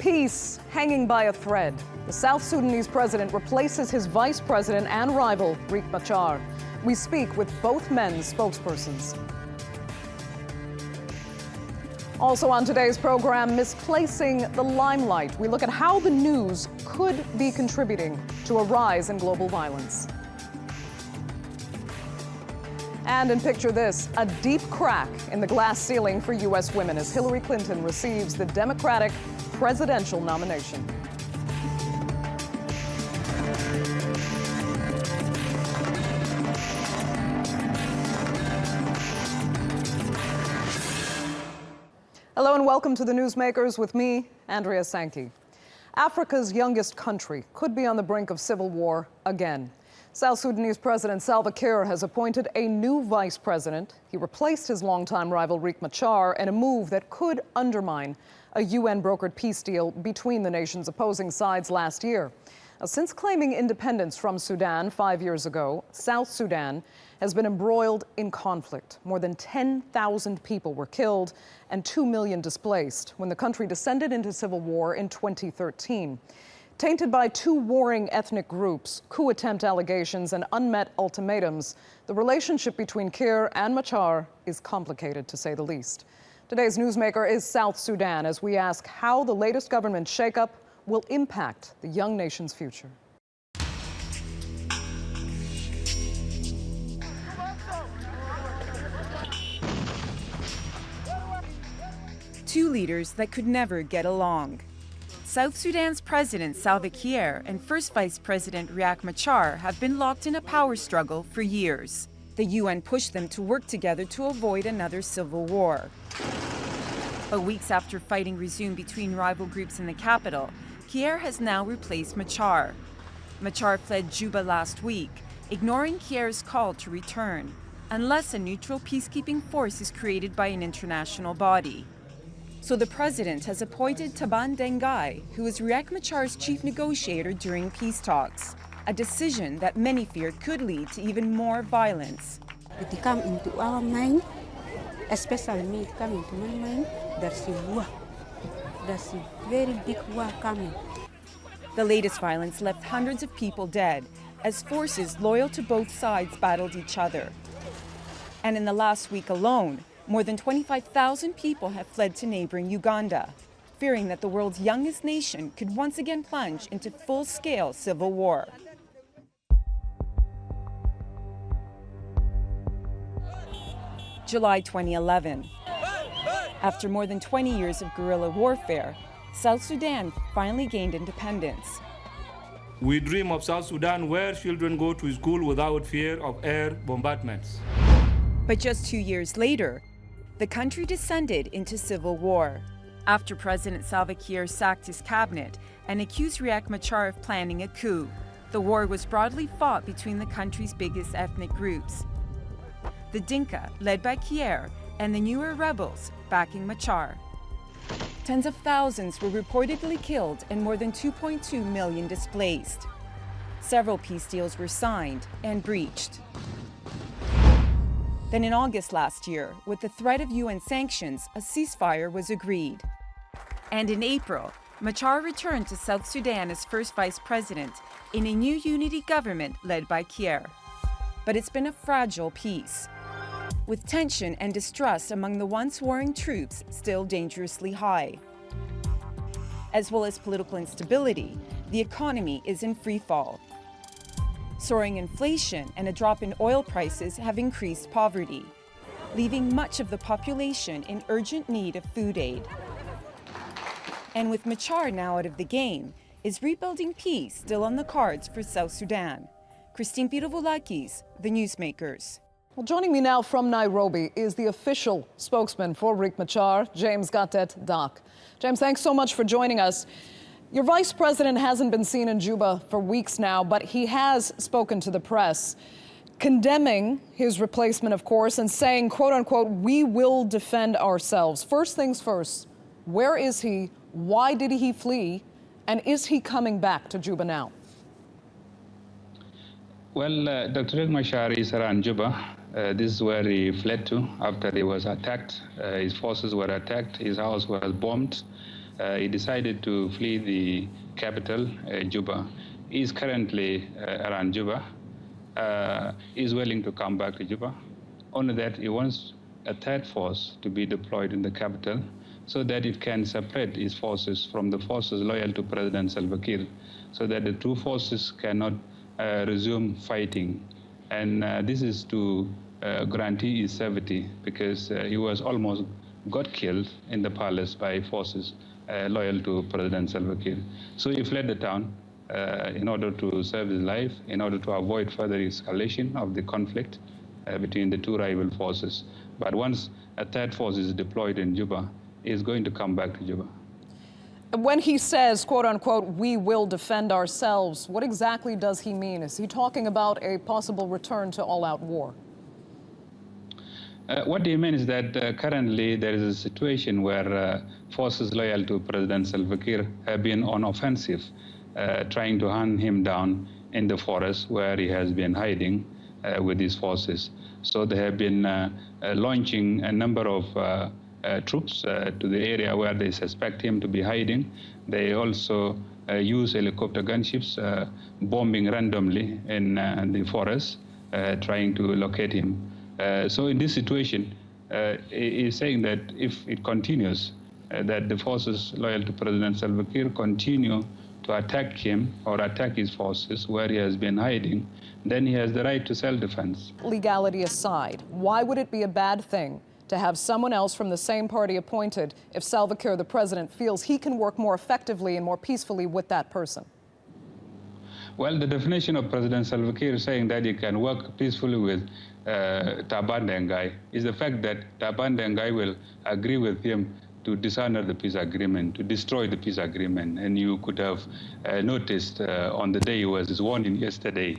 Peace hanging by a thread. The South Sudanese president replaces his vice president and rival, Riek Machar. We speak with both men's spokespersons. Also on today's program, misplacing the limelight. We look at how the news could be contributing to a rise in global violence. And in Picture This, a deep crack in the glass ceiling for U.S. women as Hillary Clinton receives the Democratic presidential nomination. Hello and welcome to the Newsmakers with me, Andrea Sankey. Africa's youngest country could be on the brink of civil war again. South Sudanese President Salva Kiir has appointed a new vice president. He replaced his longtime rival Riek Machar in a move that could undermine a UN-brokered peace deal between the nation's opposing sides last year. Now, since claiming independence from Sudan 5 years ago, South Sudan has been embroiled in conflict. More than 10,000 people were killed and 2 million displaced when the country descended into civil war in 2013. Tainted by two warring ethnic groups, coup attempt allegations, and unmet ultimatums, the relationship between Kiir and Machar is complicated, to say the least. Today's Newsmaker is South Sudan, as we ask how the latest government shakeup will impact the young nation's future. Two leaders that could never get along. South Sudan's President Salva Kiir and First Vice President Riek Machar have been locked in a power struggle for years. The UN pushed them to work together to avoid another civil war. But weeks after fighting resumed between rival groups in the capital, Kiir has now replaced Machar. Machar fled Juba last week, ignoring Kiir's call to return, unless a neutral peacekeeping force is created by an international body. So the president has appointed Taban Dengai, who was Riek Machar's chief negotiator during peace talks, a decision that many feared could lead to even more violence. It comes into our mind, especially me, it comes into my mind, there's a war. There's a very big war coming. The latest violence left hundreds of people dead as forces loyal to both sides battled each other. And in the last week alone, more than 25,000 people have fled to neighboring Uganda, fearing that the world's youngest nation could once again plunge into full-scale civil war. July 2011. After more than 20 years of guerrilla warfare, South Sudan finally gained independence. We dream of South Sudan where children go to school without fear of air bombardments. But just 2 years later, the country descended into civil war. After President Salva Kiir sacked his cabinet and accused Riek Machar of planning a coup, the war was broadly fought between the country's biggest ethnic groups. The Dinka, led by Kiir, and the newer rebels, backing Machar. Tens of thousands were reportedly killed and more than 2.2 million displaced. Several peace deals were signed and breached. Then in August last year, with the threat of UN sanctions, a ceasefire was agreed. And in April, Machar returned to South Sudan as first vice president in a new unity government led by Kiir. But it's been a fragile peace, with tension and distrust among the once warring troops still dangerously high. As well as political instability, the economy is in freefall. Soaring inflation and a drop in oil prices have increased poverty, leaving much of the population in urgent need of food aid. And with Machar now out of the game, is rebuilding peace still on the cards for South Sudan? Christine Pirovolakis, The Newsmakers. Well, joining me now from Nairobi is the official spokesman for Riek Machar, James Gatdet, Doc. James, thanks so much for joining us. Your vice president hasn't been seen in Juba for weeks now, but he has spoken to the press, condemning his replacement, of course, and saying, quote unquote, "We will defend ourselves." First things first, where is he? Why did he flee? And is he coming back to Juba now? Well, Dr. Riek Machar is around Juba. This is where he fled to after he was attacked. His forces were attacked. His house was bombed. he decided to flee the capital, Juba. He is currently around Juba. He is willing to come back to Juba. Only that he wants a third force to be deployed in the capital so that it can separate his forces from the forces loyal to President Salva Kiir, so that the two forces cannot resume fighting. And this is to guarantee his safety, because he was almost got killed in the palace by forces loyal to President Salva Kiir. So he fled the town in order to save his life, in order to avoid further escalation of the conflict between the two rival forces. But once a third force is deployed in Juba, he is going to come back to Juba. When he says, quote unquote, we will defend ourselves, what exactly does he mean? Is he talking about a possible return to all-out war? What he means is that currently there is a situation where forces loyal to President Salva Kiir have been on offensive, trying to hunt him down in the forest where he has been hiding with his forces. So they have been launching a number of troops to the area where they suspect him to be hiding. They also use helicopter gunships bombing randomly in the forest, trying to locate him. So in this situation, he is saying that if it continues, that the forces loyal to President Salva Kiir continue to attack him or attack his forces where he has been hiding, then he has the right to self-defense. Legality aside, why would it be a bad thing to have someone else from the same party appointed if Salva Kiir, the president, feels he can work more effectively and more peacefully with that person? Well, the definition of President Salva Kiir saying that he can work peacefully with Taban Dengai is the fact that Taban Dengai will agree with him to dishonor the peace agreement, to destroy the peace agreement. And you could have noticed on the day he was sworn in yesterday,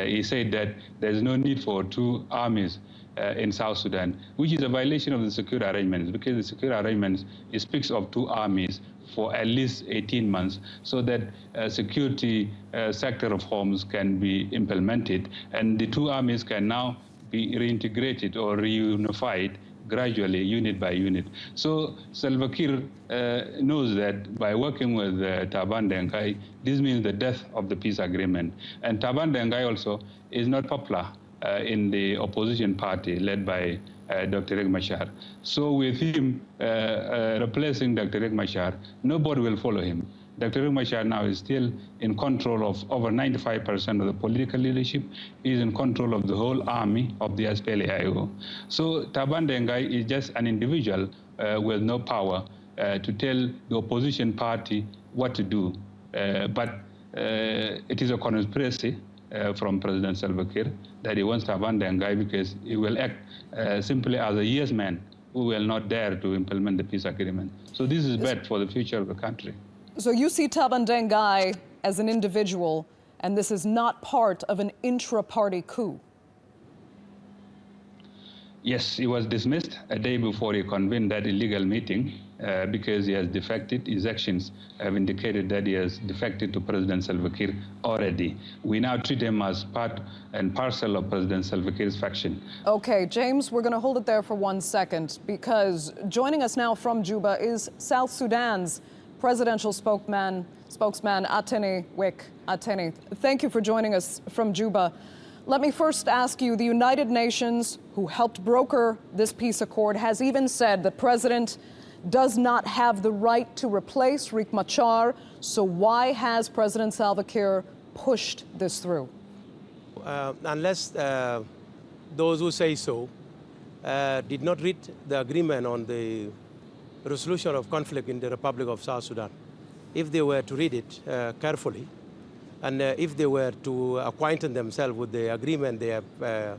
he said that there's no need for two armies in South Sudan, which is a violation of the security arrangements, because the security arrangements, it speaks of two armies for at least 18 months so that security sector reforms can be implemented, and the two armies can now be reintegrated or reunified gradually, unit by unit. So Salva Kiir knows that by working with Taban Dengai, this means the death of the peace agreement. And Taban Dengai also is not popular in the opposition party led by Dr. Riek Machar. So with him replacing Dr. Riek Machar, nobody will follow him. Dr. Riek Machar now is still in control of over 95% of the political leadership. He is in control of the whole army of the SPLA-IO. So Taban Dengai is just an individual with no power to tell the opposition party what to do. But it is a conspiracy from President Salva Kiir that he wants Taban Dengai because he will act simply as a yes man who will not dare to implement the peace agreement. So this is bad for the future of the country. So you see Taban Dengai as an individual, and this is not part of an intra-party coup? Yes, he was dismissed a day before he convened that illegal meeting because he has defected. His actions have indicated that he has defected to President Salva Kiir already. We now treat him as part and parcel of President Salva Kiir's faction. Okay, James, we're going to hold it there for 1 second, because joining us now from Juba is South Sudan's presidential spokesman Ateny. Ateny, thank you for joining us from Juba. Let me first ask you, the United Nations, who helped broker this peace accord, has even said the president does not have the right to replace Riek Machar. So why has President Salva Kiir pushed this through? Unless those who say so did not read the agreement on the resolution of conflict in the Republic of South Sudan. If they were to read it carefully, and if they were to acquaint themselves with the agreement they have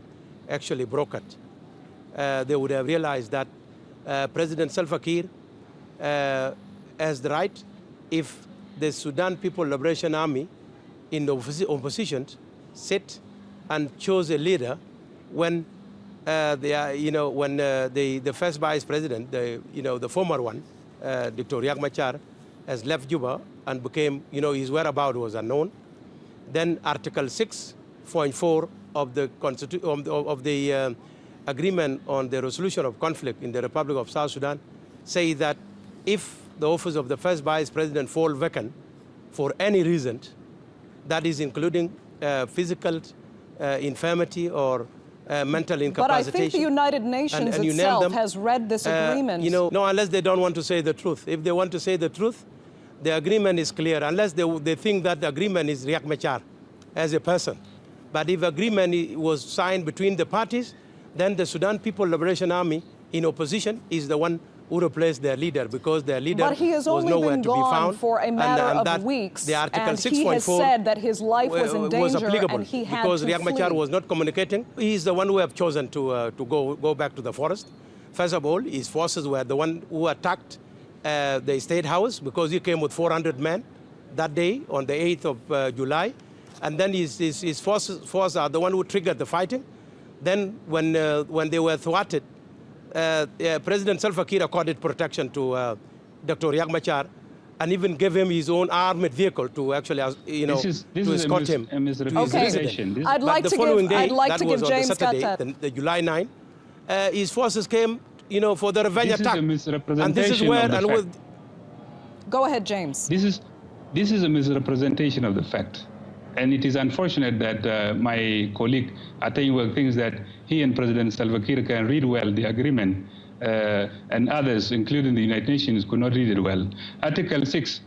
actually brokered, they would have realized that President Salva Kiir has the right, if the Sudan People Liberation Army in the opposition sit and chose a leader when the first vice president, the former one, Dr. Riek Machar, has left Juba and became, his whereabouts was unknown. Then Article 6.4 of the agreement on the resolution of conflict in the Republic of South Sudan say that if the office of the first vice president fall vacant for any reason, that is including physical infirmity or mental incapacitation. But I think the United Nations and itself has read this agreement. No, unless they don't want to say the truth. If they want to say the truth, the agreement is clear, unless they think that the agreement is Riek Machar as a person. But if agreement was signed between the parties, then the Sudan People Liberation Army in opposition is the one who replaced their leader, because their leader but he has was only nowhere been to be gone found. for a matter and of that weeks, the Article and 6.4 he has said that his life was in danger applicable and he had because to Riek Machar flee. was not communicating. He is the one who have chosen to go back to the forest. First of all, his forces were the one who attacked the State House, because he came with 400 men that day on the 8th of July. And then his forces are the one who triggered the fighting. Then when they were thwarted, President Salva Kiir accorded protection to Dr. Riek Machar and even gave him his own armored vehicle to actually, to escort him to his residence. I'd like to give James Gatdet. The July 9, his forces came, for the revenge attack. This is a misrepresentation and this is where, of the fact. Go ahead, James. This is a misrepresentation of the fact. And it is unfortunate that my colleague Ateny thinks that he and President Salva Kiir can read well the agreement, and others, including the United Nations, could not read it well. Article 6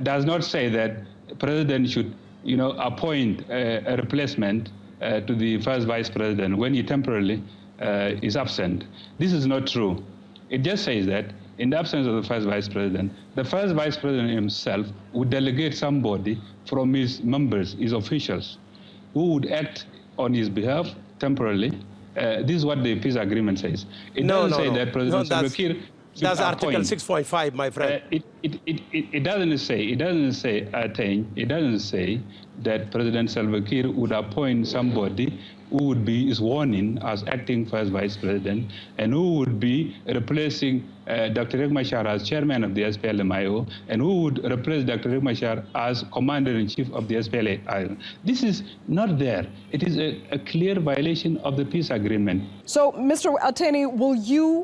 does not say that the President should, appoint a replacement to the first Vice President when he temporarily is absent. This is not true. It just says that in the absence of the first Vice President, the first Vice President himself would delegate somebody from his members, his officials, who would act on his behalf temporarily. This is what the peace agreement says. It doesn't say that President Salva Kiir should that's appoint. Article 6.5, my friend. It doesn't say, Ateny, it doesn't say that President Salva Kiir would appoint somebody who would be sworn in as acting first vice president and who would be replacing Dr. Riek Machar as chairman of the SPLM-IO and who would replace Dr. Riek Machar as commander-in-chief of the SPLM-IO. This is not there. It is a clear violation of the peace agreement. So, Mr. Ateny,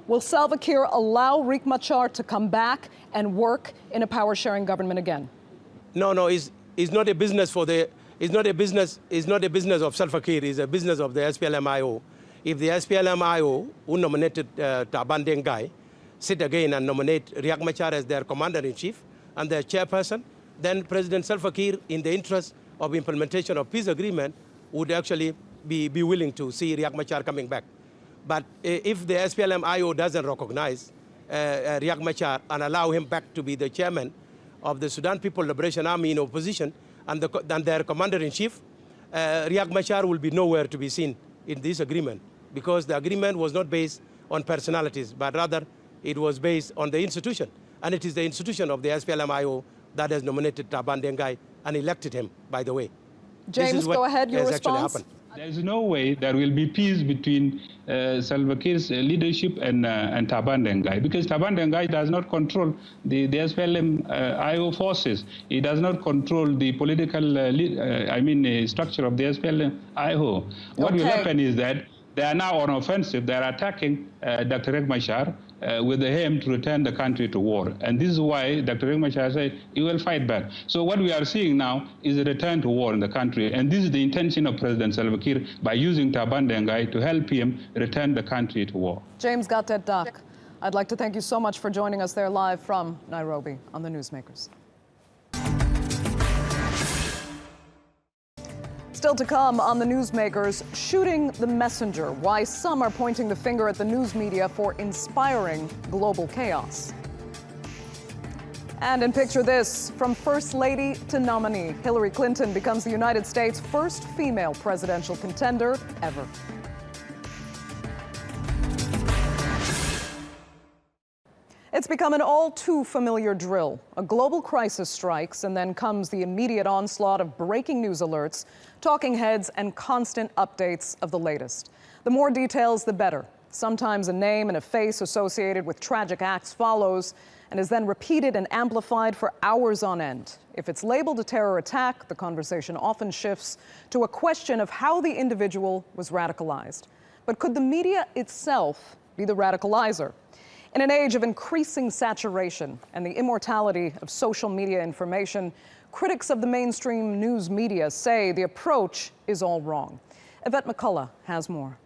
will Salva Kiir allow Riek Machar to come back and work in a power-sharing government again? No, it's not a business for the. It's not a business of Salva Kiir. It's a business of the SPLM-IO. If the SPLM-IO, who nominated Taban Dengai, sit again and nominate Riek Machar as their commander-in-chief and their chairperson, then President Salva Kiir, in the interest of implementation of peace agreement, would actually be willing to see Riek Machar coming back. But if the SPLM-IO doesn't recognize Riek Machar and allow him back to be the chairman of the Sudan People Liberation Army in opposition, and their commander-in-chief, Riek Machar will be nowhere to be seen in this agreement, because the agreement was not based on personalities, but rather it was based on the institution. And it is the institution of the SPLM-IO that has nominated Taban Dengai and elected him, by the way. James, go ahead, your response. There's no way there will be peace between Salva Kiir's leadership and Taban Dengai, because Taban Dengai does not control the SPLM-IO forces. He does not control the political structure of the SPLM-IO. What will happen is that they are now on offensive. They are attacking Dr. Riek Machar with the aim to return the country to war. And this is why Dr. Riek Machar said he will fight back. So what we are seeing now is a return to war in the country. And this is the intention of President Salva Kiir by using Taban Dengai to help him return the country to war. James Gatdet, Doc, I'd like to thank you so much for joining us there live from Nairobi on the Newsmakers. Still to come on the Newsmakers, shooting the messenger, why some are pointing the finger at the news media for inspiring global chaos. And in Picture This, from First Lady to nominee, Hillary Clinton becomes the United States' first female presidential contender ever. It's become an all too familiar drill. A global crisis strikes, and then comes the immediate onslaught of breaking news alerts, talking heads, and constant updates of the latest. The more details, the better. Sometimes a name and a face associated with tragic acts follows and is then repeated and amplified for hours on end. If it's labeled a terror attack, the conversation often shifts to a question of how the individual was radicalized. But could the media itself be the radicalizer? In an age of increasing saturation and the immortality of social media information, critics of the mainstream news media say the approach is all wrong. Yvette McCullough has more.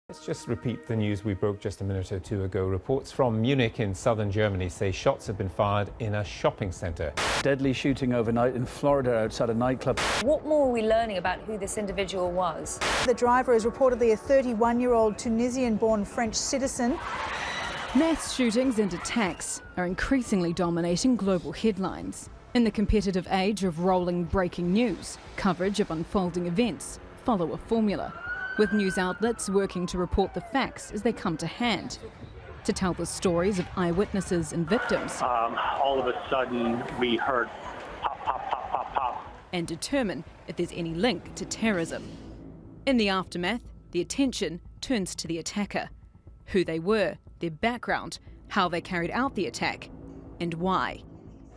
Let's just repeat the news we broke just a minute or two ago. Reports from Munich in southern Germany say shots have been fired in a shopping centre. Deadly shooting overnight in Florida outside a nightclub. What more are we learning about who this individual was? The driver is reportedly a 31-year-old Tunisian-born French citizen. Mass shootings and attacks are increasingly dominating global headlines. In the competitive age of rolling breaking news, coverage of unfolding events follow a formula, with news outlets working to report the facts as they come to hand, to tell the stories of eyewitnesses and victims. All of a sudden, we heard pop, pop, pop, pop, pop. And determine if there's any link to terrorism. In the aftermath, the attention turns to the attacker, who they were, their background, how they carried out the attack, and why.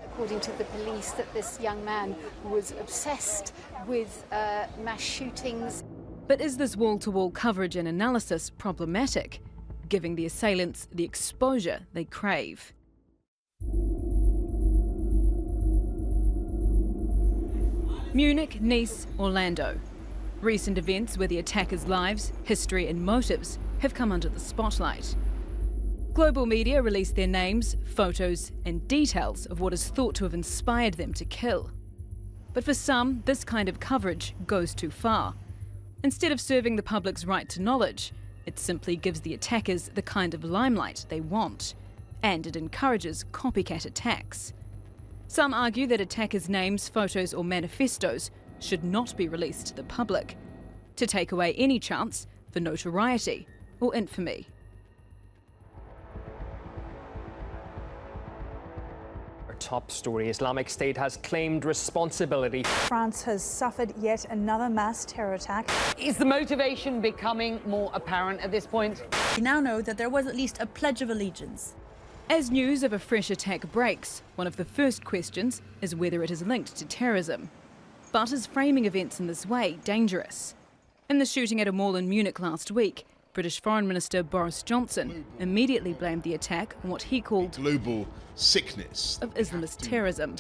According to the police, that this young man was obsessed with mass shootings. But is this wall-to-wall coverage and analysis problematic, giving the assailants the exposure they crave? Munich, Nice, Orlando. Recent events where the attackers' lives, history and motives have come under the spotlight. Global media released their names, photos and details of what is thought to have inspired them to kill. But for some, this kind of coverage goes too far. Instead of serving the public's right to knowledge, it simply gives the attackers the kind of limelight they want, and it encourages copycat attacks. Some argue that attackers' names, photos or manifestos should not be released to the public, to take away any chance for notoriety or infamy. Top story: Islamic State has claimed responsibility. France has suffered yet another mass terror attack. Is the motivation becoming more apparent at this point? We now know that there was at least a pledge of allegiance. As news of a fresh attack breaks, one of the first questions is whether it is linked to terrorism. But is framing events in this way dangerous? In the shooting at a mall in Munich last week, British Foreign Minister Boris Johnson immediately blamed the attack on what he called global sickness of Islamist terrorism,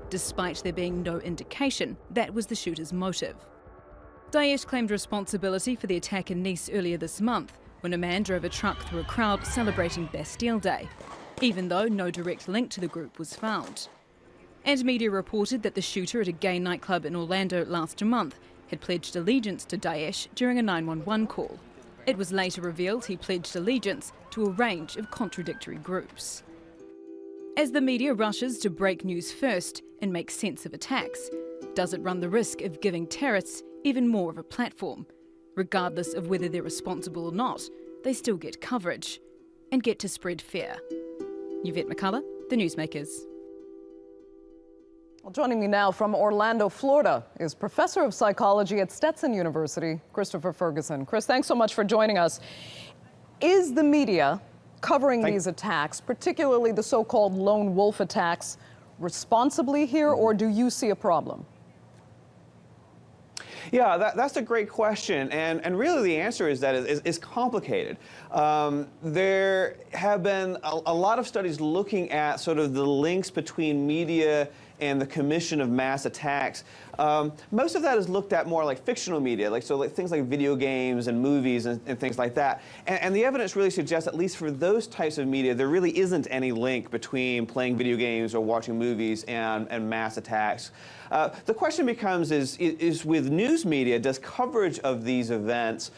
despite there being no indication that was the shooter's motive. Daesh claimed responsibility for the attack in Nice earlier this month, when a man drove a truck through a crowd celebrating Bastille Day, even though no direct link to the group was found. And media reported that the shooter at a gay nightclub in Orlando last month had pledged allegiance to Daesh during a 911 call. It was later revealed he pledged allegiance to a range of contradictory groups. As the media rushes to break news first and make sense of attacks, does it run the risk of giving terrorists even more of a platform? Regardless of whether they're responsible or not, they still get coverage and get to spread fear. Yvette McCullough, The Newsmakers. Well, joining me now from Orlando, Florida, is Professor of Psychology at Stetson University, Christopher Ferguson. Chris, thanks so much for joining us. Is the media covering these attacks, particularly the so-called lone wolf attacks, responsibly here, or do you see a problem? Yeah, that's a great question, and really the answer is that it's complicated. There have been a lot of studies looking at sort of the links between media and the commission of mass attacks. Most of that is looked at more like fictional media, like things like video games and movies and things like that. And the evidence really suggests, at least for those types of media, there really isn't any link between playing video games or watching movies and mass attacks. The question becomes is with news media, does coverage of these events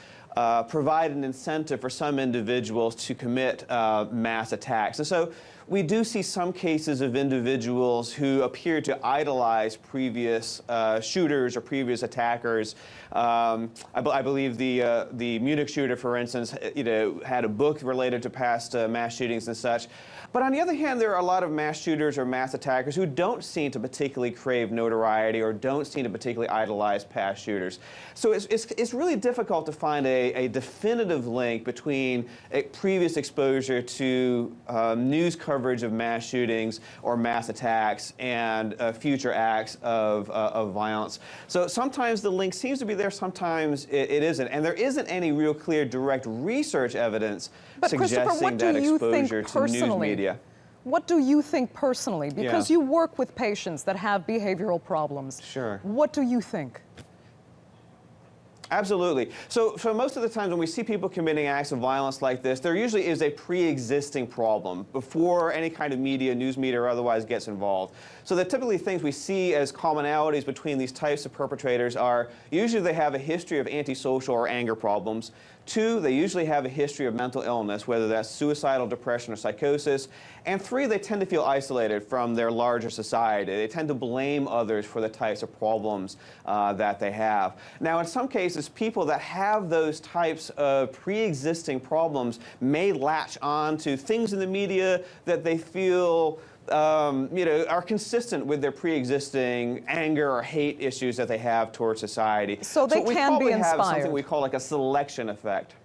provide an incentive for some individuals to commit mass attacks? And so we do see some cases of individuals who appear to idolize previous shooters or previous attackers. I believe the Munich shooter, for instance, had a book related to past mass shootings and such. But on the other hand, there are a lot of mass shooters or mass attackers who don't seem to particularly crave notoriety or don't seem to particularly idolize past shooters. So it's really difficult to find a definitive link between a previous exposure to news coverage coverage of mass shootings or mass attacks and future acts of violence. So sometimes the link seems to be there, sometimes it isn't. And there isn't any real clear direct research evidence suggesting that exposure to news media. What do you think personally? Because you work with patients that have behavioral problems. Sure. What do you think? Absolutely. So most of the times when we see people committing acts of violence like this, there usually is a pre-existing problem before any kind of media, news media or otherwise gets involved. So the typically things we see as commonalities between these types of perpetrators are usually they have a history of antisocial or anger problems. 2, they usually have a history of mental illness, whether that's suicidal, depression, or psychosis. And 3, they tend to feel isolated from their larger society. They tend to blame others for the types of problems that they have. Now, in some cases, people that have those types of pre-existing problems may latch on to things in the media that they feel are consistent with their pre-existing anger or hate issues that they have towards society. So they can be inspired. Have something we call like a selection effect.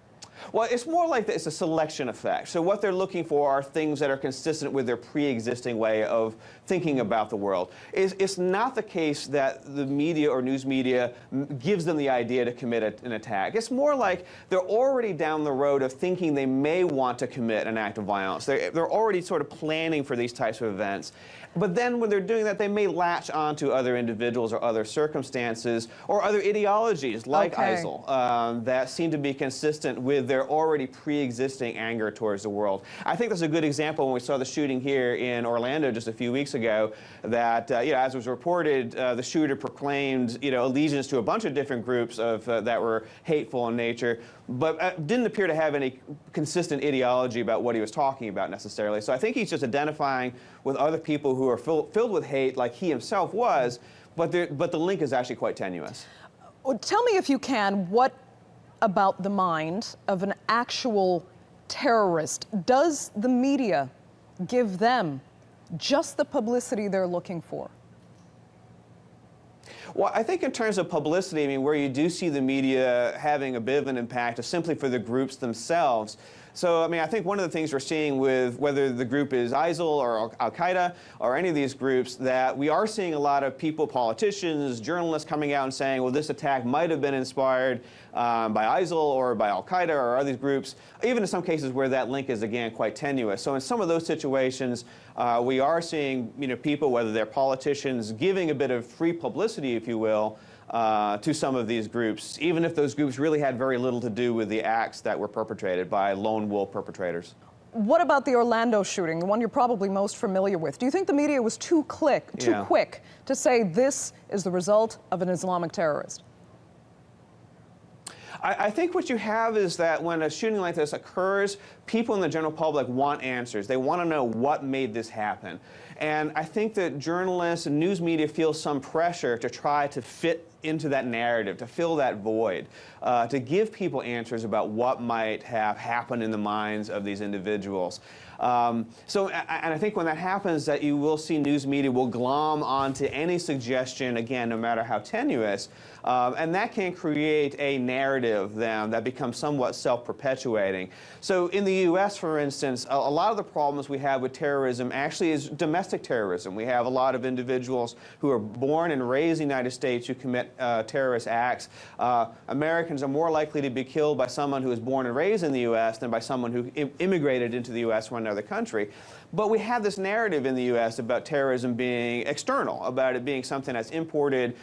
Well, it's more like it's a selection effect. So what they're looking for are things that are consistent with their pre-existing way of thinking about the world. It's not the case that the media or news media gives them the idea to commit an attack. It's more like they're already down the road of thinking they may want to commit an act of violence. They're already sort of planning for these types of events. But then when they're doing that, they may latch onto other individuals or other circumstances or other ideologies like ISIL that seem to be consistent with their already pre-existing anger towards the world. I think that's a good example when we saw the shooting here in Orlando just a few weeks ago that, as was reported, the shooter proclaimed, allegiance to a bunch of different groups that were hateful in nature, but didn't appear to have any consistent ideology about what he was talking about necessarily. So I think he's just identifying with other people who are filled with hate like he himself was, but the link is actually quite tenuous. Tell me, if you can, what about the mind of an actual terrorist? Does the media give them just the publicity they're looking for? Well, I think in terms of publicity, where you do see the media having a bit of an impact is simply for the groups themselves. So, I think one of the things we're seeing with whether the group is ISIL or Al-Qaeda or any of these groups, that we are seeing a lot of people, politicians, journalists coming out and saying, well, this attack might have been inspired by ISIL or by Al-Qaeda or other groups, even in some cases where that link is, again, quite tenuous. So in some of those situations, we are seeing people, whether they're politicians, giving a bit of free publicity, if you will, to some of these groups, even if those groups really had very little to do with the acts that were perpetrated by lone wolf perpetrators. What about the Orlando shooting, the one you're probably most familiar with? Do you think the media was too quick to say this is the result of an Islamic terrorist? I think what you have is that when a shooting like this occurs, people in the general public want answers. They want to know what made this happen. And I think that journalists and news media feel some pressure to try to fit into that narrative, to fill that void, to give people answers about what might have happened in the minds of these individuals. And I think when that happens, that you will see news media will glom onto any suggestion, again, no matter how tenuous, and that can create a narrative then that becomes somewhat self-perpetuating. So in the U.S., for instance, a lot of the problems we have with terrorism actually is domestic terrorism. We have a lot of individuals who are born and raised in the United States who commit terrorist acts. Americans are more likely to be killed by someone who was born and raised in the U.S. than by someone who immigrated into the U.S. from another country. But we have this narrative in the U.S. about terrorism being external, about it being something that's imported,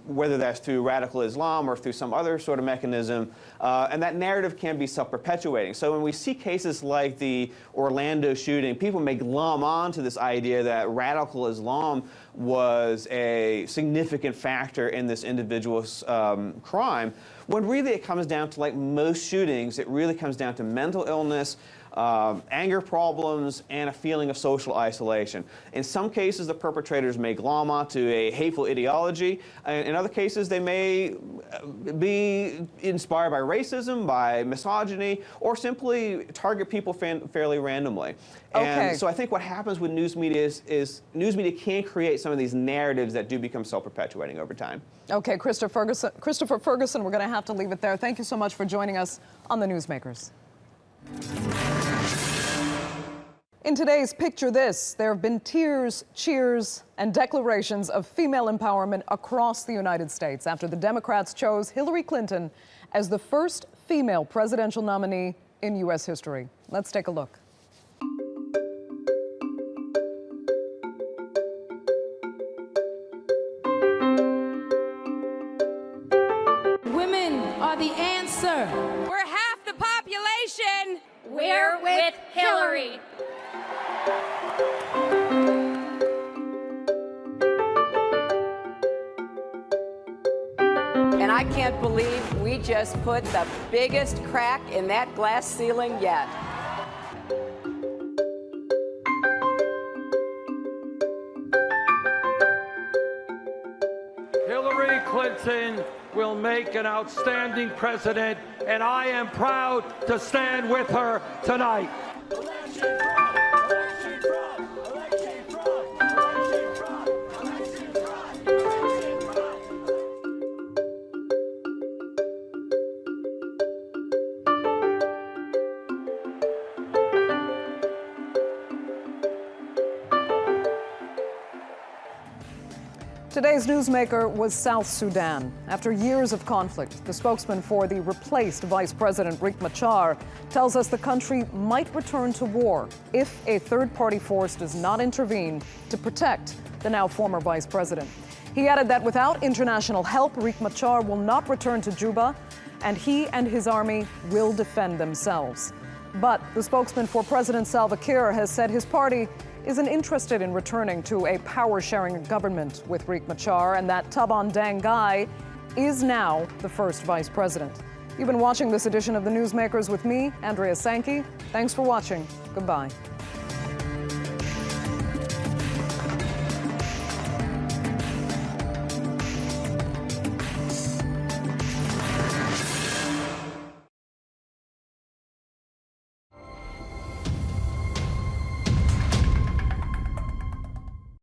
whether that's through radical Islam or through some other sort of mechanism, and that narrative can be self-perpetuating. So when we see cases like the Orlando shooting, people may glom on to this idea that radical Islam was a significant factor in this individual's crime, when really it comes down to, like most shootings, it really comes down to mental illness, anger problems, and a feeling of social isolation. In some cases, the perpetrators may glom onto a hateful ideology. In other cases, they may be inspired by racism, by misogyny, or simply target people fairly randomly. And so I think what happens with news media is news media can create some of these narratives that do become self-perpetuating over time. Okay, Christopher Ferguson, we're going to have to leave it there. Thank you so much for joining us on the Newsmakers. In today's Picture This, there have been tears, cheers, and declarations of female empowerment across the United States after the Democrats chose Hillary Clinton as the first female presidential nominee in U.S. history. Let's take a look. Women are the answer. We're half the population. We're with Hillary. And I can't believe we just put the biggest crack in that glass ceiling yet. Hillary Clinton will make an outstanding president, and I am proud to stand with her tonight. Today's newsmaker was South Sudan. After years of conflict, the spokesman for the replaced Vice President Riek Machar tells us the country might return to war if a third-party force does not intervene to protect the now former vice president. He added that without international help, Riek Machar will not return to Juba, and he and his army will defend themselves. But the spokesman for President Salva Kiir has said his party isn't interested in returning to a power-sharing government with Riek Machar, and that Taban Deng Gai is now the first vice president. You've been watching this edition of the Newsmakers with me, Andrea Sankey. Thanks for watching. Goodbye.